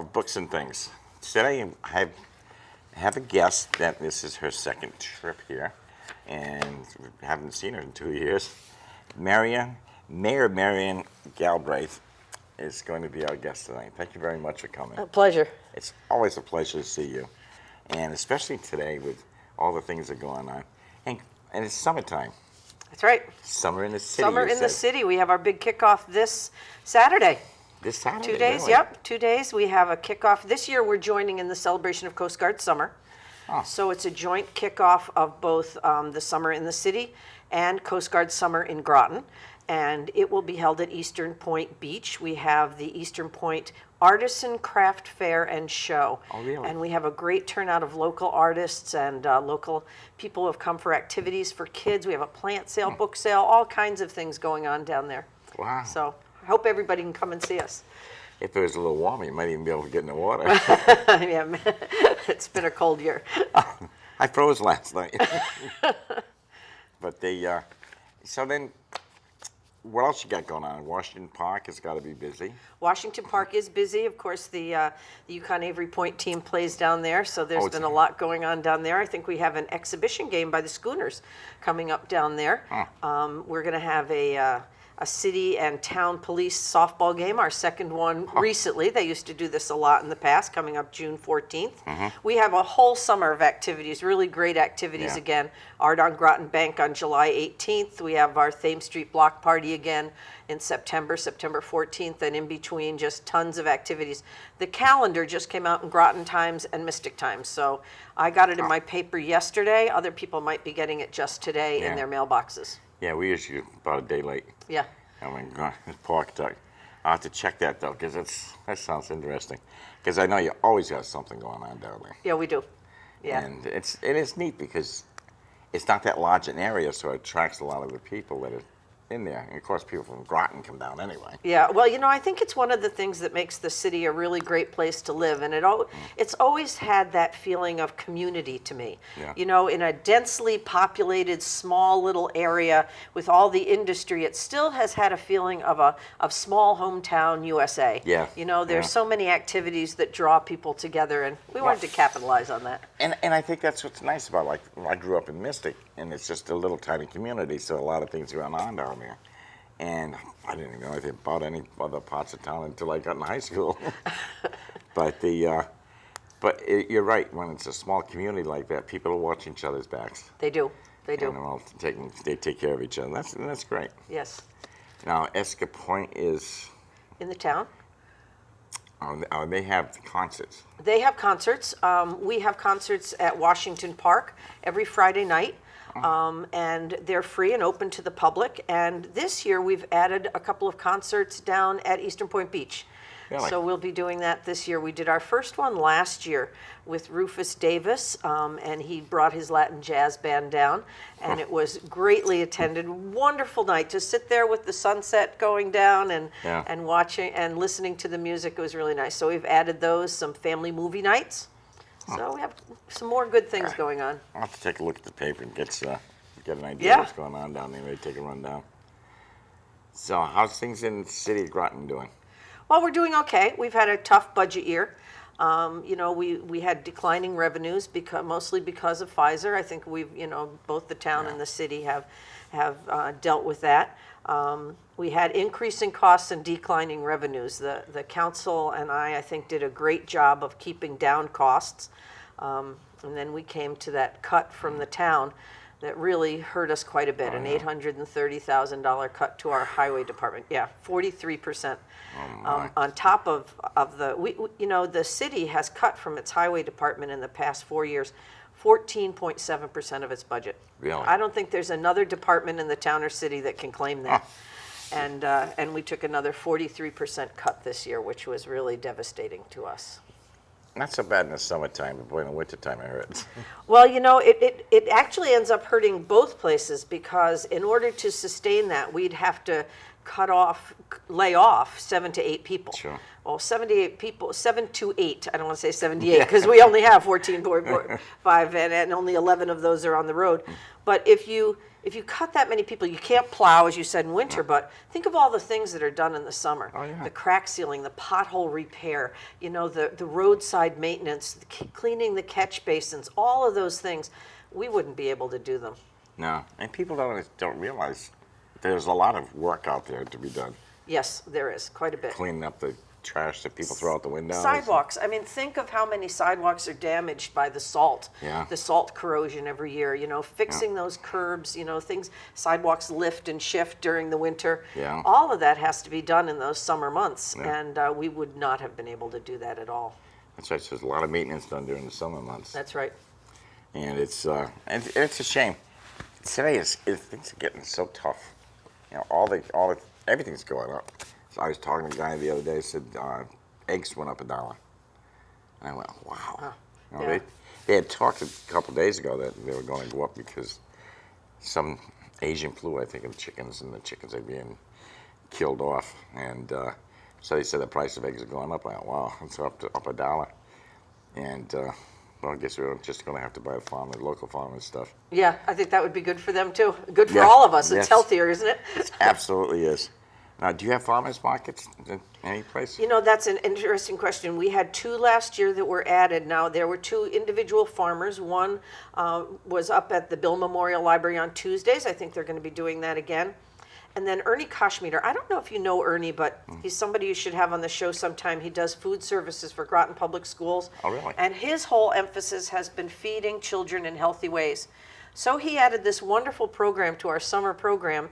of books and things. Today I have a guest that this is her second trip here, and we haven't seen her in 2 years. Mayor Marian Galbraith is going to be our guest tonight. Thank you very much for coming. A pleasure. It's always a pleasure to see you, and especially today with all the things that are going on. And it's summertime. That's right. Summer in the city. Summer in the city. We have our big kickoff this Saturday. This Saturday? 2 days, really? Yep. 2 days. We have a kickoff. This year we're joining in the celebration of Coast Guard Summer. Oh. So it's a joint kickoff of both the Summer in the City and Coast Guard Summer in Groton. And it will be held at Eastern Point Beach. We have the Eastern Point Artisan Craft Fair and Show. Oh, really? And we have a great turnout of local artists and local people who have come for activities for kids. We have a plant sale, book sale, all kinds of things going on down there. Wow. So I hope everybody can come and see us. If it was a little warmer, you might even be able to get in the water. Yeah, it's been a cold year. I froze last night. But so then, what else you got going on? Washington Park has got to be busy. Washington Park is busy. Of course, the Yukon Avery Point team plays down there, so there's been a lot going on down there. I think we have an exhibition game by the Schooners coming up down there. We're going to have a city and town police softball game, our second one recently. They used to do this a lot in the past, coming up June 14th. We have a whole summer of activities, really great activities again. Art on Groton Bank on July 18th. We have our Thames Street Block Party again in September 14th, and in between, just tons of activities. The calendar just came out in Groton Times and Mystic Times, so I got it in my paper yesterday. Other people might be getting it just today in their mailboxes. Yeah, we usually about a day late. Yeah. Oh my God, it's Park Duck. I'll have to check that though, because that sounds interesting. Because I know you always have something going on down there. Yeah, we do. Yeah. And it is neat because it's not that large an area, so it attracts a lot of the people that are in there. And of course, people from Groton come down anyway. Yeah, well, I think it's one of the things that makes the city a really great place to live, and it's always had that feeling of community to me. Yeah. In a densely populated, small little area with all the industry, it still has had a feeling of small hometown USA. Yeah. There's so many activities that draw people together, and we wanted to capitalize on that. And I think that's what's nice about, like, I grew up in Mystic, and it's just a little tiny community, so a lot of things going on down there. And I didn't even know anything about any other parts of town until I got in high school. But you're right. When it's a small community like that, people are watching each other's backs. They do. They do. And they take care of each other. That's great. Yes. Now, Esker Point is In the town. They have concerts. They have concerts. We have concerts at Washington Park every Friday night. And they're free and open to the public. And this year we've added a couple of concerts down at Eastern Point Beach. Really? So we'll be doing that this year. We did our first one last year with Rufus Davis, and he brought his Latin jazz band down, and it was greatly attended. Wonderful night to sit there with the sunset going down and watching and listening to the music. It was really nice. So we've added those, some family movie nights. So we have some more good things going on. I'll have to take a look at the paper and get an idea of what's going on down there. Maybe take a run down. So how's things in the city of Groton doing? Well, we're doing okay. We've had a tough budget year. We had declining revenues mostly because of Pfizer. I think both the town and the city have dealt with that. We had increasing costs and declining revenues. The council and I think, did a great job of keeping down costs. And then we came to that cut from the town that really hurt us quite a bit, an $830,000 cut to our highway department. Yeah, 43%. On top of the city has cut from its highway department in the past 4 years 14.7% of its budget. Really? I don't think there's another department in the town or city that can claim that. And we took another 43% cut this year, which was really devastating to us. Not so bad in the summertime, but boy, in the wintertime it hurts. Well, it actually ends up hurting both places, because in order to sustain that, we'd have to lay off 7 to 8 people. Sure. Well, 78 people, 7 to 8. I don't want to say 78 because we only have 14.5 and only 11 of those are on the road. But if you if you cut that many people, you can't plow, as you said, in winter, but think of all the things that are done in the summer. Oh, yeah. The crack sealing, the pothole repair, the roadside maintenance, cleaning the catch basins, all of those things. We wouldn't be able to do them. No, and people don't realize there's a lot of work out there to be done. Yes, there is, quite a bit. Cleaning up the trash that people throw out the windows. Sidewalks. I mean, think of how many sidewalks are damaged by the salt. Yeah. The salt corrosion every year. Fixing those curbs. Things. Sidewalks lift and shift during the winter. Yeah. All of that has to be done in those summer months, Yeah. and we would not have been able to do that at all. That's right. So there's a lot of maintenance done during the summer months, That's right. and it's a shame. Today things are getting so tough. Everything's going up. So I was talking to a guy the other day. Said eggs went up $1, and I went, wow. Yeah. They had talked a couple days ago that they were going to go up because some Asian flu, I think, in chickens, and the chickens are being killed off. And so they said the price of eggs are going up. I went, wow, it's up $1. And well, I guess we're just going to have to buy local farmers stuff. Yeah, I think that would be good for them too. Good for Yeah. all of us. It's Yes. healthier, isn't it? It absolutely is. Now, do you have farmers markets in any place? That's an interesting question. We had 2 last year that were added. Now, there were 2 individual farmers. One was up at the Bill Memorial Library on Tuesdays. I think they're going to be doing that again. And then Ernie Koshmeter. I don't know if you know Ernie, but he's somebody you should have on the show sometime. He does food services for Groton Public Schools. Oh, really? And his whole emphasis has been feeding children in healthy ways. So he added this wonderful program to our summer program,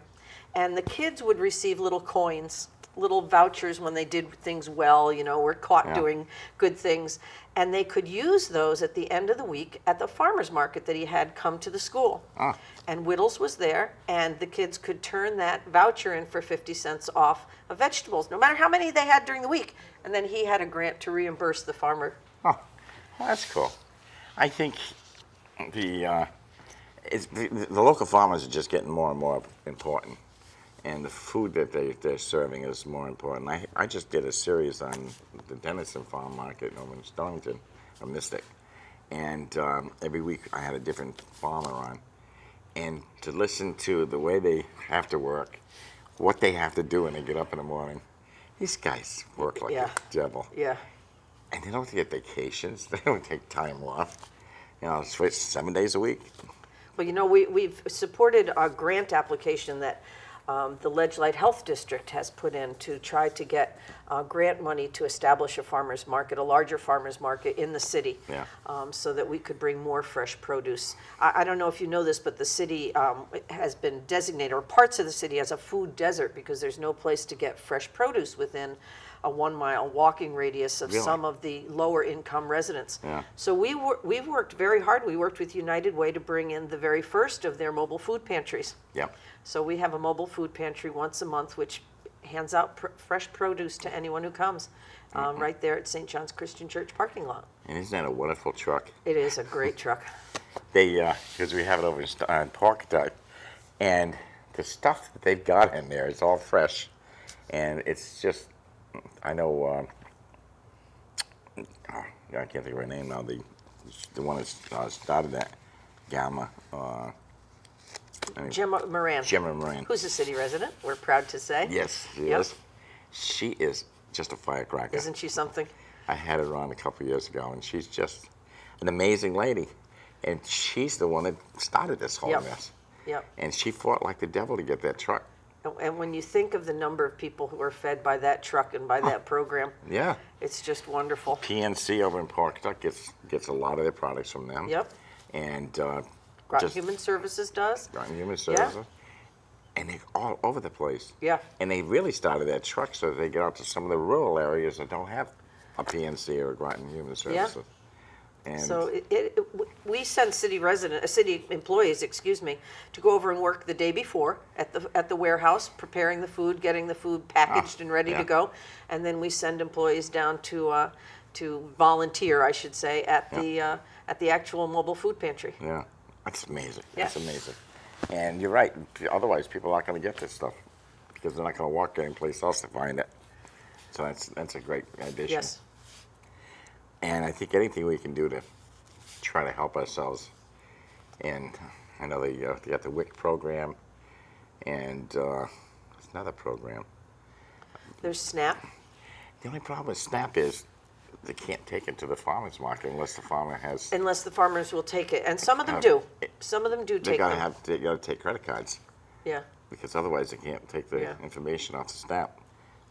and the kids would receive little coins, little vouchers when they did things well, were caught Yeah. doing good things. And they could use those at the end of the week at the farmer's market that he had come to the school. Ah. And Whittles was there, and the kids could turn that voucher in for 50 cents off of vegetables, no matter how many they had during the week. And then he had a grant to reimburse the farmer. Oh, well, that's cool. I think the local farmers are just getting more and more important, and the food that they're serving is more important. I just did a series on the Denison Farm Market over in Stonington, or Mystic, and every week I had a different farmer on, and to listen to the way they have to work, what they have to do when they get up in the morning. These guys work like Yeah. a devil. Yeah. And they don't get vacations. They don't take time off. It's 7 days a week. Well, we've supported a grant application that the Ledge Light Health District has put in to try to get grant money to establish a farmer's market, a larger farmer's market in the city, Yeah. so that we could bring more fresh produce. I don't know if you know this, but the city has been designated, or parts of the city, as a food desert because there's no place to get fresh produce within a 1-mile walking radius of Really? some of the lower income residents. Yeah. So we've worked very hard. We worked with United Way to bring in the very first of their mobile food pantries. Yep. So we have a mobile food pantry once a month, which hands out fresh produce to anyone who comes, right there at St. John's Christian Church parking lot. And isn't that a wonderful truck? It is a great truck. Because we have it over in Park, and the stuff that they've got in there is all fresh, and it's just, I know, I can't think of her name now. The one that started that, Gamma. Gemma Moran, Gemma Marian. who's a city resident, we're proud to say. Yes, she Yep. is. She is just a firecracker. Isn't she something? I had her on a couple years ago, and she's just an amazing lady. And she's the one that started this whole Yep. mess. Yep. And she fought like the devil to get that truck. And when you think of the number of people who are fed by that truck and by that program, Yeah. it's just wonderful. PNC over in Parktuck gets a lot of their products from them. Yep. And Groton just Human Services does. Groton Human Services. And they're all over the place. Yeah. And they really started that truck so that they get out to some of the rural areas that don't have a PNC or a Groton Human Services. And So we send city employees, to go over and work the day before at the warehouse, preparing the food, getting the food packaged and ready yeah. to go, and then we send employees down to volunteer, I should say, at the actual mobile food pantry. yeah, that's amazing. Yeah. That's amazing. And you're right. Otherwise, people aren't going to get this stuff because they're not going to walk anyplace else to find it. So that's a great addition. Yes. And I think anything we can do to try to help ourselves and I know they got the WIC program, and there's another program. There's SNAP. The only problem with SNAP is they can't take it to the farmer's market unless the farmer has. Unless the farmers will take it, and some of them do. Some of them do They take gotta them. they gotta take credit cards Yeah, because otherwise they can't take the Yeah. information off the SNAP.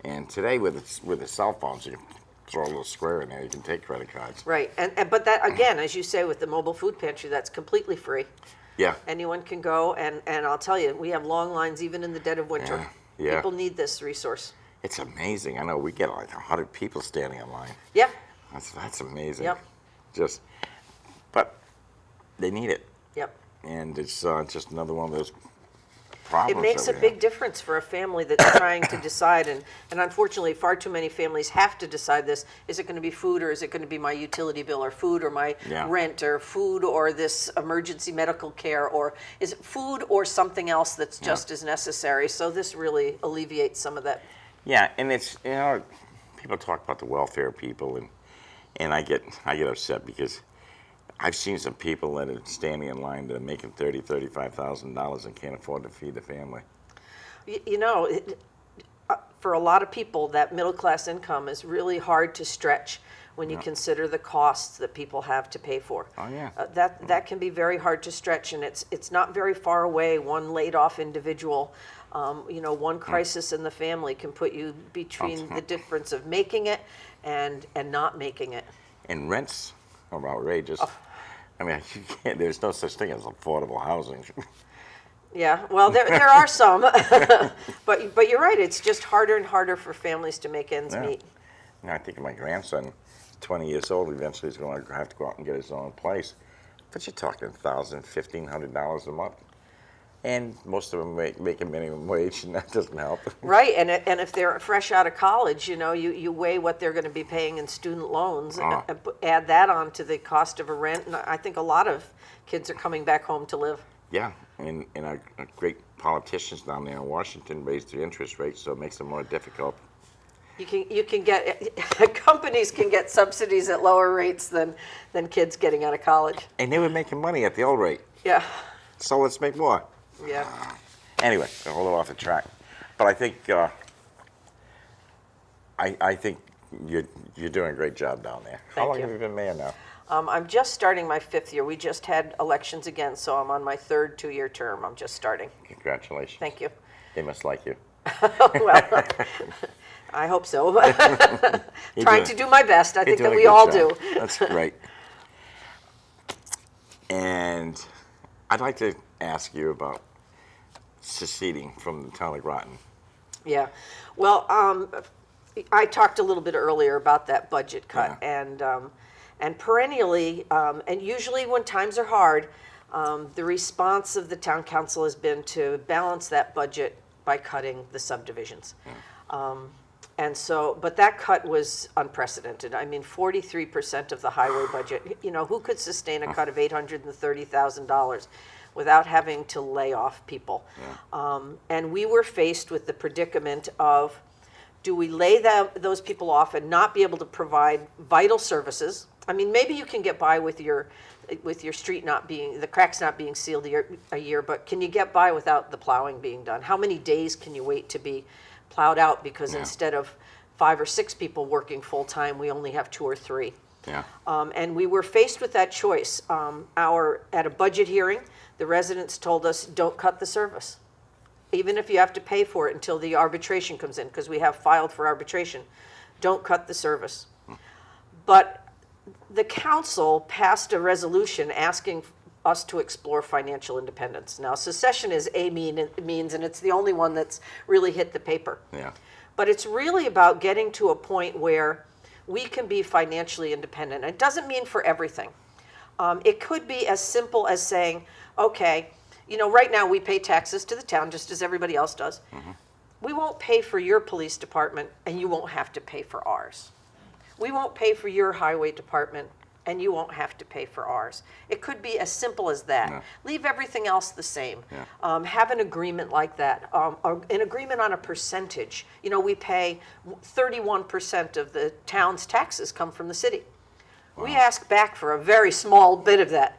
And today with the cell phones, you can throw a little square in there. You can take credit cards. right. And but that again, as you say, with the mobile food pantry, that's completely free. Yeah. Anyone can go, and I'll tell you, we have long lines even in the dead of winter. Yeah. People need this resource. It's amazing. I know we get like 100 people standing in line. Yeah, That's amazing. Yep. But they need it, yep. and it's just another one of those problems. It makes a that we big have. difference for a family that's trying to decide, and unfortunately, far too many families have to decide this. Is it going to be food, or is it going to be my utility bill, or food, or my Yeah. rent, or food, or this emergency medical care, or is it food or something else that's just as necessary? So this really alleviates some of that. Yeah, and it's people talk about the welfare of people, and I get upset because I've seen some people that are standing in line that are making $35,000 and can't afford to feed the family. For a lot of people, that middle class income is really hard to stretch when you consider the costs that people have to pay for. Oh, yeah. That can be very hard to stretch, and it's not very far away. One laid off individual, one crisis in the family can put you between the difference of making it and not making it. And rents are outrageous. I mean, you can't. There's no such thing as affordable housing. Yeah, well, there are some, but you're right. It's just harder and harder for families to make ends meet. I think of my grandson, 20 years old. Eventually, he's going to have to go out and get his own place. But you're talking $1,000, $1,500 a month, and most of them make a minimum wage, and that doesn't help. Right, and if they're fresh out of college, you weigh what they're going to be paying in student loans, and add that on to the cost of a rent, and I think a lot of kids are coming back home to live. Yeah, and our great politicians down there in Washington raised the interest rate, so it makes it more difficult. You can get companies can get subsidies at lower rates than kids getting out of college. And they were making money at the old rate. Yeah. So let's make more. Yeah. Anyway, a little off the track, but I think I think you're doing a great job down there. How Thank long you. have you been mayor now? I'm just starting my 5th year. We just had elections again, so I'm on my 3rd 2-year term. I'm just starting. Congratulations. Thank you. They must like you. Well, I hope so. Trying to do my best. I think You're that doing we a all good do. job. That's great. And I'd like to ask you about seceding from the town of Groton. Yeah. Well, I talked a little bit earlier about that budget cut, and perennially, and usually when times are hard, the response of the town council has been to balance that budget by cutting the subdivisions. And so, but that cut was unprecedented. I mean, 43% of the highway budget, who could sustain a cut of $830,000 without having to lay off people? And we were faced with the predicament of, do we lay those people off and not be able to provide vital services? I mean, maybe you can get by with your street the cracks not being sealed a year, but can you get by without the plowing being done? How many days can you wait to be plowed out because instead of 5 or 6 people working full time, we only have 2 or 3? Yeah. And we were faced with that choice. At a budget hearing, the residents told us, don't cut the service. Even if you have to pay for it until the arbitration comes in, because we have filed for arbitration, don't cut the service. But the council passed a resolution asking us to explore financial independence. Now, secession is a means, and it's the only one that's really hit the paper. Yeah. But it's really about getting to a point where we can be financially independent. It doesn't mean for everything. It could be as simple as saying, okay, right now we pay taxes to the town just as everybody else does. Mm-hmm. We won't pay for your police department, and you won't have to pay for ours. We won't pay for your highway department, and you won't have to pay for ours. It could be as simple as that. Yeah. Leave everything else the same. Yeah. Have an agreement like that, an agreement on a percentage. We pay 31% of the town's taxes come from the city. Wow. We ask back for a very small bit of that.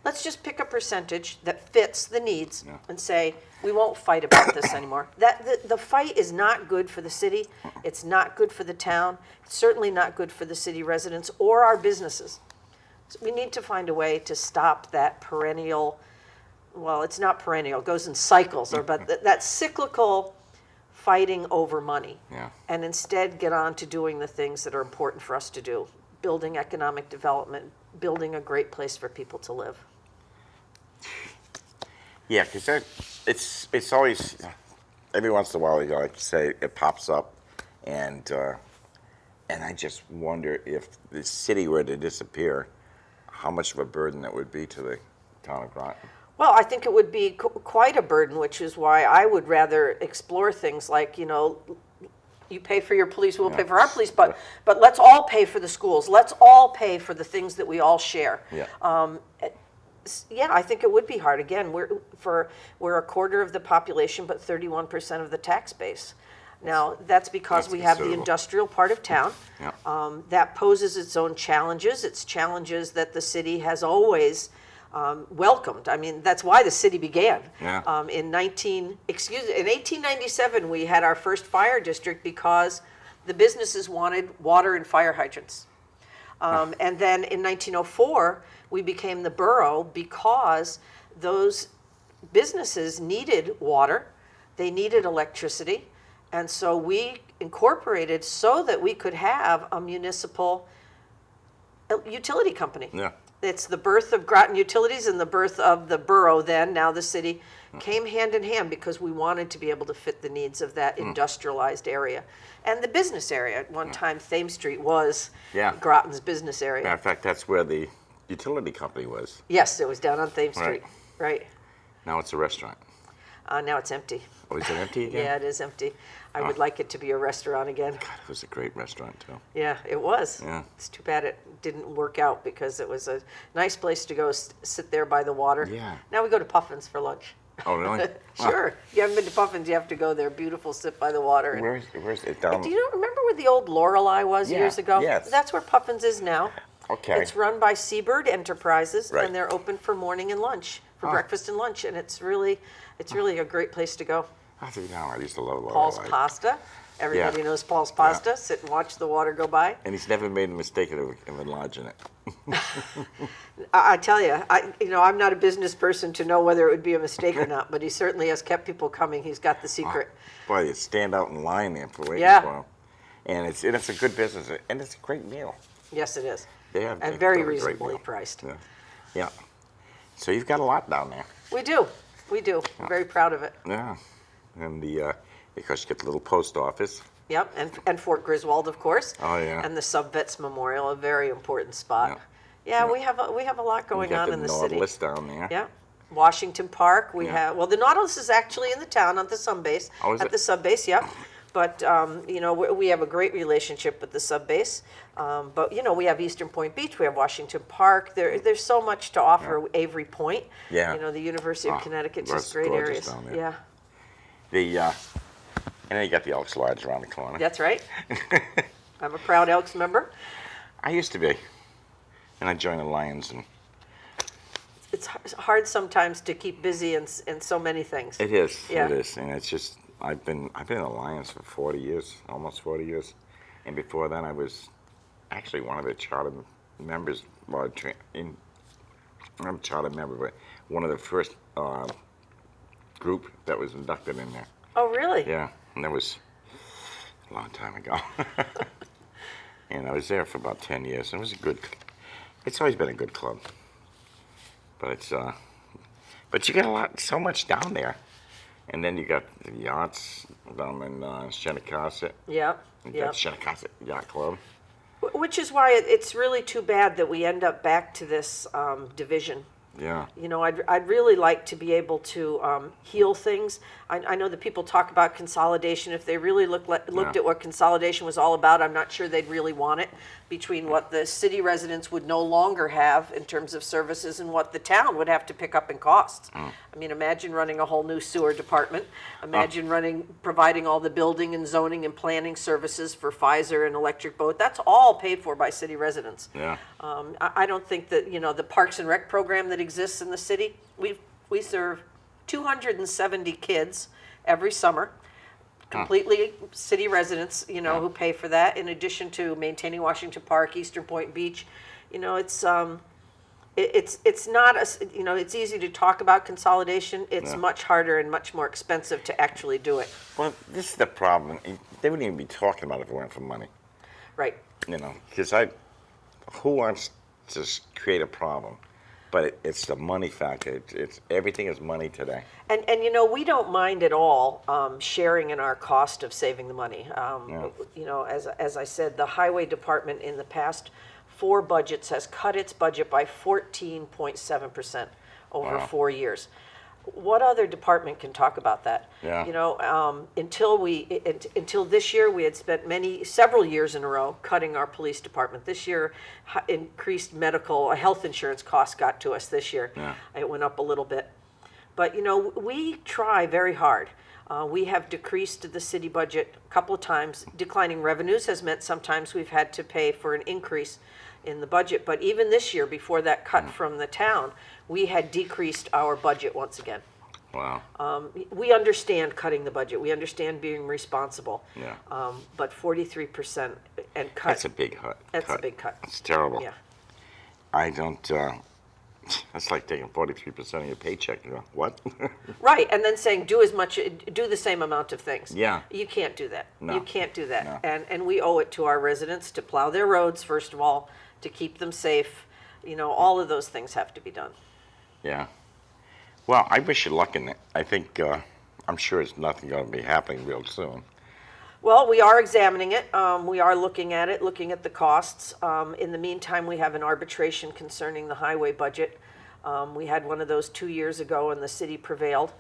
let's just pick a percentage that fits the needs Yeah. and say, we won't fight about this anymore. The fight is not good for the city. It's not good for the town. It's certainly not good for the city residents or our businesses. So we need to find a way to stop that perennial, well, it's not perennial, it goes in cycles, but that cyclical fighting over money. Yeah. And instead get on to doing the things that are important for us to do. Building economic development, building a great place for people to live. Yeah, because it's always, every once in a while, like you say, it pops up, and I just wonder if the city were to disappear, how much of a burden that would be to the town of Groton. Well, I think it would be quite a burden, which is why I would rather explore things like, you pay for your police, we'll pay for our police, but let's all pay for the schools. Let's all pay for the things that we all share. Yeah. Yeah, I think it would be hard. Again, we're a quarter of the population, but 31% of the tax base. Now, that's because That's we have the considerable. industrial part of town. Yeah. That poses its own challenges. It's challenges that the city has always welcomed. I mean, that's why the city began. Yeah. In 1897, we had our first fire district because the businesses wanted water and fire hydrants. And then in 1904, we became the borough because those businesses needed water, they needed electricity, and so we incorporated so that we could have a municipal utility company. Yeah. It's the birth of Groton Utilities and the birth of the borough then, now the city, came hand in hand because we wanted to be able to fit the needs of that industrialized area. And the business area. At one time, Thames Street was Yeah. Groton's business area. Matter of fact, that's where the utility company was. Yes, it was down on Thames Street. Right. Now it's a restaurant. Now it's empty. Oh, is it empty again? Yeah, it is empty. I would like it to be a restaurant again. God, it was a great restaurant, too. Yeah, it was. Yeah. It's too bad it didn't work out because it was a nice place to go sit there by the water. Yeah. Now we go to Puffin's for lunch. Oh, really? Sure. You haven't been to Puffin's, you have to go there. Beautiful, sit by the water. And- Where's it down? Do you remember where the old Lorelei was Yeah, years ago? yes. That's where Puffin's is now. Okay. It's run by Seabird Enterprises, Right. and they're open for morning and lunch, for breakfast and lunch, and it's really a great place to go. I think now I used to love Paul's Lorelei. Pasta. Everybody Yeah. knows Paul's Pasta. Sit and watch the water go by. And he's never made a mistake of enlarging it. I tell you, I'm not a business person to know whether it would be a mistake or not, but he certainly has kept people coming. He's got the secret. Boy, you stand out in line there for waiting Yeah. for him. And it's a good business, and it's a great meal. Yes, it is. They have And they very have a great reasonably meal. priced. Yeah. Yeah. So you've got a lot down there. We do. I'm very proud of it. Yeah. And because you get the little post office. Yep, and Fort Griswold, of course. Oh, yeah. And the Subvets Memorial, a very important spot. Yeah. Yeah, we have a lot going you got on in the city. Nautilus down there. Yeah. Washington Park, we Yeah. have, the Nautilus is actually in the town at the subbase. Oh, is At it? the subbase, yeah. But, we have a great relationship with the subbase. But, we have Eastern Point Beach, we have Washington Park. There's so much to offer. Avery Point. Yeah. The University of Oh, Connecticut, that's just great gorgeous areas. down there. Yeah, And then you got the Elks Lodge around the corner. that's right. I'm a proud Elks member. I used to be. And I joined the Lions, and It's hard sometimes to keep busy in so many things. it is. Yeah. It is. And it's just I've been in the Lions for 40 years, almost 40 years. And before then I was actually one of the charter members, well, I'm a charter member, but one of the first group that was inducted in there. Oh, really? Yeah, and that was a long time ago. And I was there for about 10 years. And it was it's always been a good club. But but you got so much down there. And then you got the yachts down in Shenecasset. Yeah. You Yeah. got Shenecasset Yacht Club. Which is why it's really too bad that we end up back to this division. Yeah. I'd really like to be able to heal things. I know that people talk about consolidation. If they really looked at what consolidation was all about, I'm not sure they'd really want it, between what the city residents would no longer have in terms of services and what the town would have to pick up in costs. I mean, imagine running a whole new sewer department. Imagine providing all the building and zoning and planning services for Pfizer and Electric Boat. That's all paid for by city residents. Yeah. I don't think that, the Parks and Rec program that exists in the city. We serve 270 kids every summer, completely city residents, who pay for that, in addition to maintaining Washington Park, Eastern Point Beach. It's not it's easy to talk about consolidation. It's much harder and much more expensive to actually do it. Well, this is the problem. They wouldn't even be talking about it if it weren't for money. Right. Because who wants to create a problem? But it's the money factor. It's everything is money today. And we don't mind at all sharing in our cost of saving the money. As I said, the highway department in the past 4 budgets has cut its budget by 14.7% over 4 years. What other department can talk about that? Yeah. Until this year, we had spent several years in a row cutting our police department. This year, increased health insurance costs got to us this year. Yeah. It went up a little bit. But, we try very hard. We have decreased the city budget a couple of times. Declining revenues has meant sometimes we've had to pay for an increase in the budget. But even this year, before that cut from the town, we had decreased our budget once again. Wow. We understand cutting the budget. We understand being responsible. Yeah. But 43% and cut. That's a big cut. That's a big cut. It's terrible. Yeah. I don't. That's like taking 43% of your paycheck. What? Right, and then saying do the same amount of things. Yeah. You can't do that. No. You can't do that. No. And we owe it to our residents to plow their roads, first of all, to keep them safe. All of those things have to be done. Yeah. Well, I wish you luck in it. I think, I'm sure it's nothing going to be happening real soon. Well, we are examining it. We are looking at it, looking at the costs. In the meantime, we have an arbitration concerning the highway budget. We had one of those 2 years ago, and the city prevailed.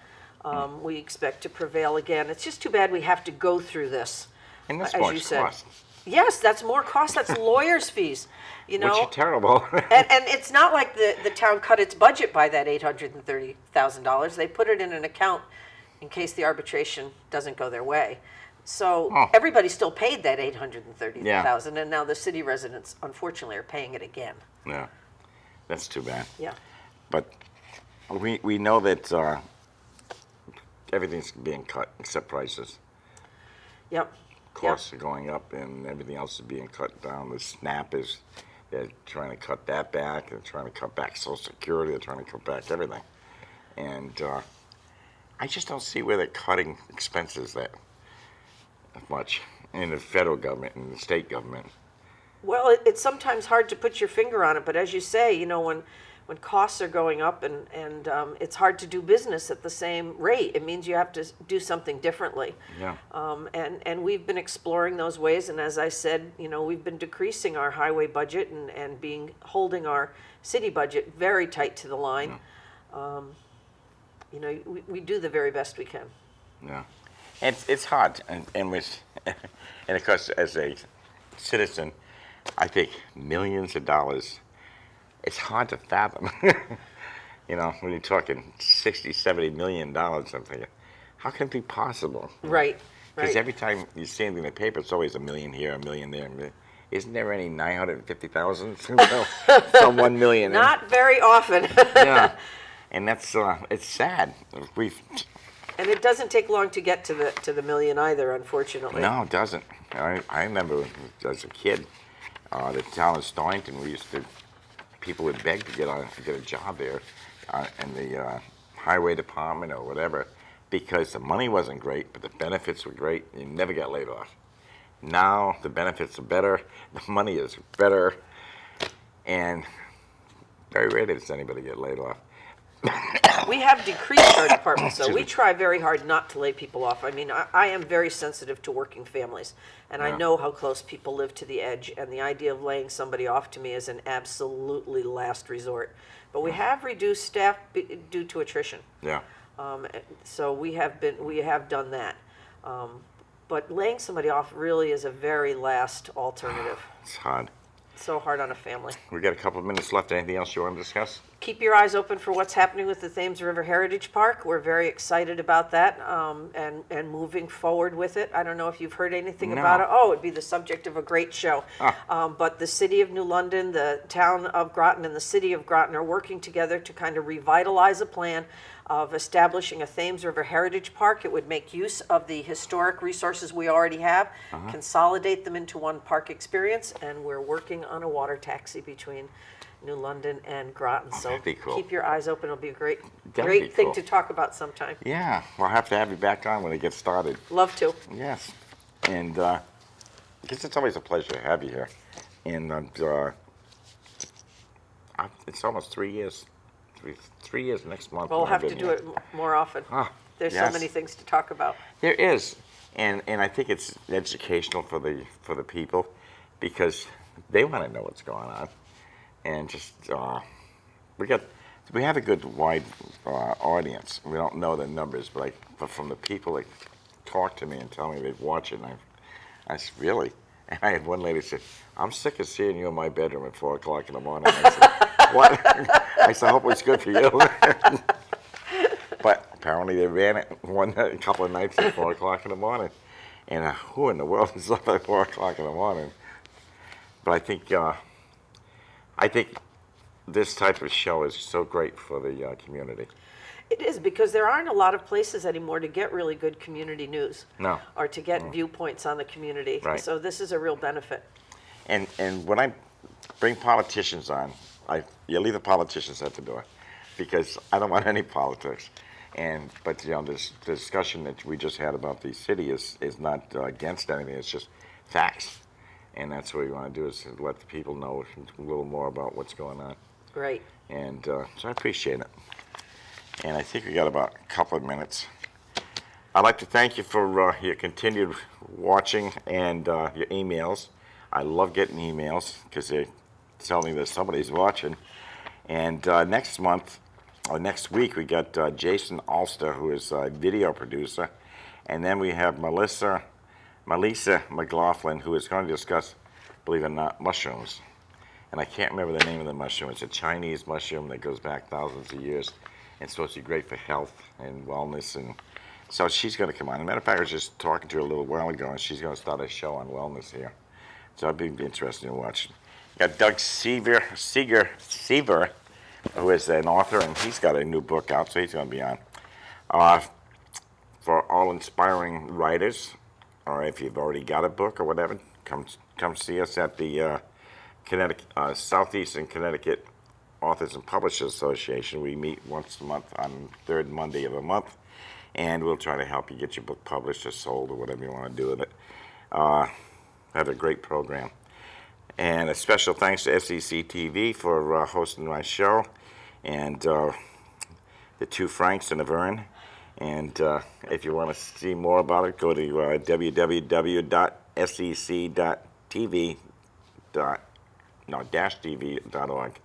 We expect to prevail again. It's just too bad we have to go through this, And that's as more you said. cost. Yes, that's more cost. That's lawyers' fees. Which is terrible. and it's not like the town cut its budget by that $830,000. They put it in an account in case the arbitration doesn't go their way. So everybody still paid that $830,000, and now the city residents, unfortunately, are paying it again. Yeah. That's too bad. Yeah. But we know that everything's being cut except prices. Yep. Costs are going up, and everything else is being cut down. The SNAP they're trying to cut that back. They're trying to cut back Social Security. They're trying to cut back everything. And I just don't see where they're cutting expenses that much in the federal government and the state government. Well, it's sometimes hard to put your finger on it, but as you say, when costs are going up and it's hard to do business at the same rate, it means you have to do something differently. Yeah. And we've been exploring those ways, and as I said, we've been decreasing our highway budget and holding our city budget very tight to the line. Yeah. We do the very best we can. Yeah. It's hard, and of course, as a citizen, I think millions of dollars, it's hard to fathom. When you're talking $60, $70 million, I'm thinking, how can it be possible? Right. Because every time you see anything in the paper, it's always $1 million here, $1 million there. Isn't there any 950,000 from $1 million? Not very often. Yeah, and that's it's sad. And it doesn't take long to get to the million either, unfortunately. No, it doesn't. I remember as a kid, the town of Stonington, people would beg to get a job there in the highway department or whatever, because the money wasn't great, but the benefits were great. You never got laid off. Now the benefits are better, the money is better, and very rarely does anybody get laid off. We have decreased our department, so we try very hard not to lay people off. I mean, I am very sensitive to working families, and I know how close people live to the edge, and the idea of laying somebody off to me is an absolutely last resort. But we have reduced staff due to attrition. Yeah. So we have done that. But laying somebody off really is a very last alternative. It's hard. So hard on a family. We got a couple of minutes left. Anything else you want to discuss? keep your eyes open for what's happening with the Thames River Heritage Park. We're very excited about that, and moving forward with it. I don't know if you've heard anything about it. Oh, it'd be the subject of a great show. But the City of New London, the town of Groton, and the City of Groton are working together to kind of revitalize a plan of establishing a Thames River Heritage Park. It would make use of the historic resources we already have, consolidate them into one park experience, and we're working on a water taxi between New London and Groton. So that'd be cool. keep your eyes open. It'll be a great That'd be thing cool. to talk about sometime. Yeah, we'll have to have you back on when it gets started. Love to. Yes, and I guess it's always a pleasure to have you here. And it's almost 3 years. 3 years next month. We'll when have I've to been do here. it more often. There's yes. so many things to talk about. There is, and I think it's educational for the people, because they want to know what's going on, and just we have a good wide audience. We don't know the numbers, but from the people that talk to me and tell me they've watched it, and I said, really? And I had one lady say, I'm sick of seeing you in my bedroom at 4 o'clock in the morning. I said, what? I said, I hope it's good for you. But apparently they ran it a couple of nights at 4 o'clock in the morning. And who in the world is up at 4 o'clock in the morning? But I think this type of show is so great for the community. It is, because there aren't a lot of places anymore to get really good community news. No. Or to get viewpoints on the community. Right. So this is a real benefit. And when I bring politicians on, you leave the politicians at the door, because I don't want any politics. But this discussion that we just had about the city is not against anything. It's just facts, and that's what we want to do, is to let the people know a little more about what's going on. Great. And so I appreciate it. And I think we got about a couple of minutes. I'd like to thank you for your continued watching and your emails. I love getting emails because they tell me that somebody's watching. And next week, we got Jason Alster, who is a video producer. And then we have Melissa McLaughlin, who is going to discuss, believe it or not, mushrooms. And I can't remember the name of the mushroom. It's a Chinese mushroom that goes back thousands of years. And it's supposed to be great for health and wellness. And so she's going to come on. As a matter of fact, I was just talking to her a little while ago, and she's going to start a show on wellness here. So I'd be interested in watching. Got Doug Seaver, who is an author, and he's got a new book out, so he's going to be on. For all inspiring writers, or if you've already got a book or whatever, come see us at the Southeastern Connecticut Authors and Publishers Association. We meet once a month on the third Monday of the month, and we'll try to help you get your book published or sold or whatever you want to do with it. Have a great program. And a special thanks to SEC TV for hosting my show, and the two Franks and the Vern. And if you want to see more about it, go to www.sec.tv.org.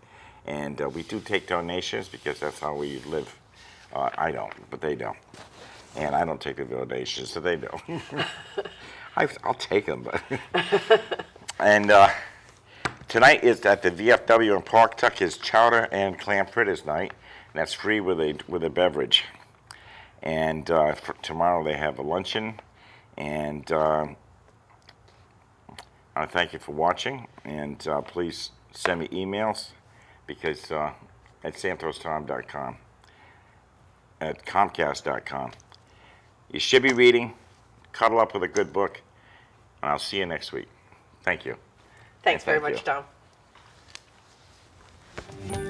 And we do take donations, because that's how we live. I don't, but they do. And I don't take the donations, so they do. I'll take them, but. And tonight is at the VFW in Park Tuck is Chowder and Clam Fritters night, and that's free with a beverage. And for tomorrow they have a luncheon. And I thank you for watching, and please send me emails, because at santostom.com, at comcast.com. You should be reading. Cuddle up with a good book, and I'll see you next week. Thank you. Thanks very Thank much, you. Tom.